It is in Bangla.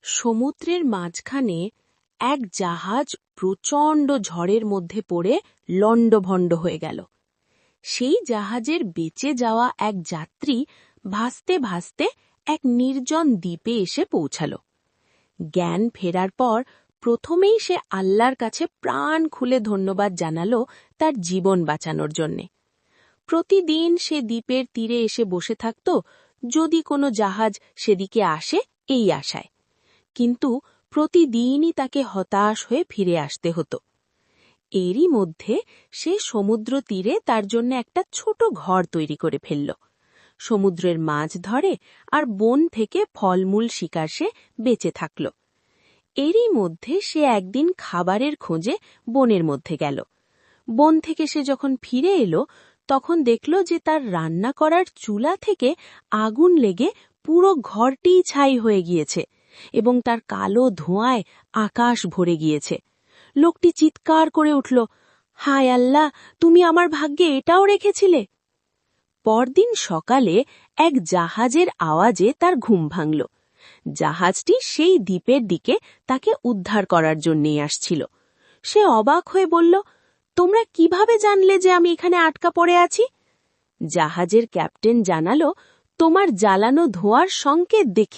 সমুদ্রের মাঝখানে এক জাহাজ প্রচণ্ড ঝড়ের মধ্যে পড়ে লণ্ডভণ্ড হয়ে গেল। সেই জাহাজের বেঁচে যাওয়া এক যাত্রী ভাসতে ভাসতে এক নির্জন দ্বীপে এসে পৌঁছাল। জ্ঞান ফেরার পর প্রথমেই সে আল্লাহর কাছে প্রাণ খুলে ধন্যবাদ জানাল তার জীবন বাঁচানোর জন্যে। প্রতিদিন সে দ্বীপের তীরে এসে বসে থাকত, যদি কোনো জাহাজ সেদিকে আসে এই আশায়। কিন্তু প্রতিদিনই তাকে হতাশ হয়ে ফিরে আসতে হতো। এরই মধ্যে সে সমুদ্র তীরে তার জন্য একটা ছোট ঘর তৈরি করে ফেলল। সমুদ্রের মাছ ধরে আর বন থেকে ফলমূল শিকার সে বেঁচে থাকল। এরই মধ্যে সে একদিন খাবারের খোঁজে বনের মধ্যে গেল। বন থেকে সে যখন ফিরে এলো, তখন দেখল যে তার রান্না করার চুলা থেকে আগুন লেগে পুরো ঘরটিই ছাই হয়ে গিয়েছে এবং তার কালো ধোঁয়ায় আকাশ ভরে গিয়েছে। লোকটি চিৎকার করে উঠল, হায় আল্লাহ, তুমি আমার ভাগ্যে এটাও রেখেছিলে। পরদিন সকালে এক জাহাজের আওয়াজে তার ঘুম ভাঙল। জাহাজটি সেই দ্বীপের দিকে তাকে উদ্ধার করার জন্যই আসছিল। সে অবাক হয়ে বলল, তোমরা কিভাবে জানলে যে আমি এখানে আটকা পড়ে আছি? জাহাজের ক্যাপ্টেন জানালো, তোমার জ্বালানো ধোঁয়ার সংকেত দেখে